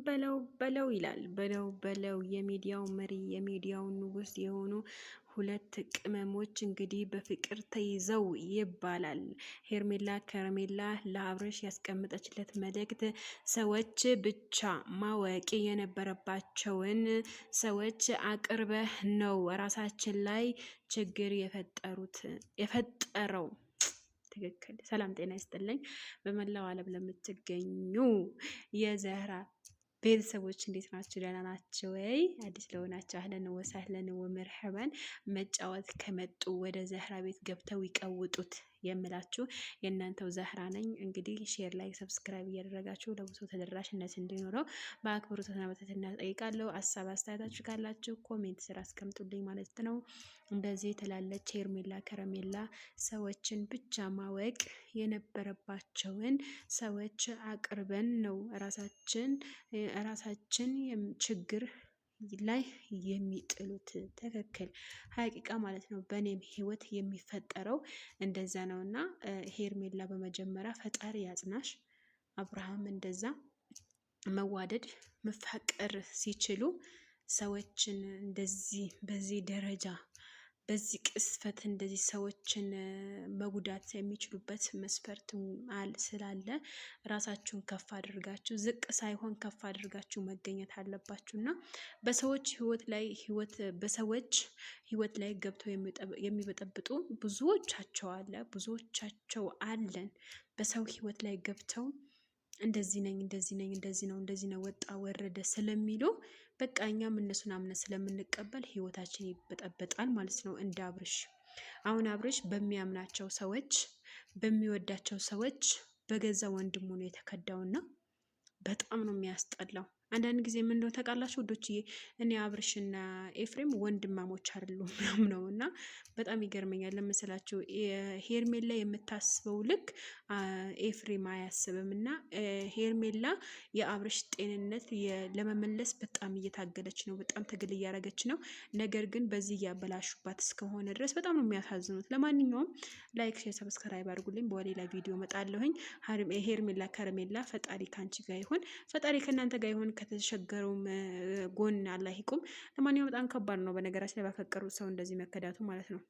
በለው በለው ይላል። በለው በለው የሚዲያው መሪ የሚዲያው ንጉስ የሆኑ ሁለት ቅመሞች እንግዲህ በፍቅር ተይዘው ይባላል። ሄርሜላ ከረሜላ ለአብርሽ ያስቀምጠችለት መልእክት ሰዎች ብቻ ማወቅ የነበረባቸውን ሰዎች አቅርበህ ነው ራሳችን ላይ ችግር የፈጠረው። ትክክል። ሰላም ጤና ይስጥልኝ። በመላው ዓለም ለምትገኙ የዘህራ ቤተሰቦች እንዴት ናቸው? ደህና ናቸው ወይ? አዲስ ለሆናቸው አህለን ወሳህለን ወመርሐበን። መጫወት ከመጡ ወደ ዘህራ ቤት ገብተው ይቀውጡት የምላችሁ የእናንተው ዘህራ ነኝ። እንግዲህ ሼር ላይ ሰብስክራይብ እያደረጋችሁ ለብዙ ተደራሽነት እንዲኖረው በአክብሮትና በትህትና እጠይቃለሁ። ሀሳብ አስተያየታችሁ ካላችሁ ኮሜንት ስራ አስቀምጡልኝ ማለት ነው። እንደዚህ ትላለች ሄርሜላ ከረሜላ ሰዎችን ብቻ ማወቅ የነበረባቸውን ሰዎች አቅርበን ነው ራሳችን ችግር ላይ የሚጥሉት። ትክክል ሀቂቃ ማለት ነው። በእኔም ህይወት የሚፈጠረው እንደዛ ነው። እና ሄርሜላ በመጀመሪያ ፈጣሪ ያጽናሽ። አብርሃም እንደዛ መዋደድ መፋቀር ሲችሉ ሰዎችን እንደዚህ በዚህ ደረጃ በዚህ ቅስፈት እንደዚህ ሰዎችን መጉዳት የሚችሉበት መስፈርት ስላለ ራሳችሁን ከፍ አድርጋችሁ ዝቅ ሳይሆን ከፍ አድርጋችሁ መገኘት አለባችሁ። እና በሰዎች ህይወት ላይ ገብተው የሚበጠብጡ ብዙዎቻቸው አለን። በሰው ህይወት ላይ ገብተው እንደዚህ ነኝ እንደዚህ ነው ወጣ ወረደ ስለሚሉ በቃ እኛም እነሱን አምነን ስለምንቀበል ህይወታችን ይበጠበጣል ማለት ነው። እንደ አብርሽ አሁን አብርሽ በሚያምናቸው ሰዎች በሚወዳቸው ሰዎች በገዛ ወንድሙ ነው የተከዳውና በጣም ነው የሚያስጠላው። አንዳንድ ጊዜ ምን እንደሆነ ታውቃላችሁ ውዶችዬ? እኔ አብርሽና ኤፍሬም ወንድማሞች አይደሉም ምናምን ነው። እና በጣም ይገርመኛል። ለምስላችሁ ሄርሜላ የምታስበው ልክ ኤፍሬም አያስብም። እና ሄርሜላ የአብርሽ ጤንነት ለመመለስ በጣም እየታገለች ነው። በጣም ትግል እያደረገች ነው። ነገር ግን በዚህ እያበላሹባት እስከሆነ ድረስ በጣም ነው የሚያሳዝኑት። ለማንኛውም ላይክ፣ ሼር፣ ሰብስክራይብ አድርጉልኝ። በሌላ ቪዲዮ መጣለሁኝ። ሄርሜላ ከረሜላ ፈጣሪ ካንቺ ጋር ይሁን፣ ፈጣሪ ከእናንተ ጋር ይሁን። ከተቸገረውም ጎን አላህ ይቁም። ለማንኛውም በጣም ከባድ ነው በነገራችን ላይ ባፈቀሩት ሰው እንደዚህ መከዳቱ ማለት ነው።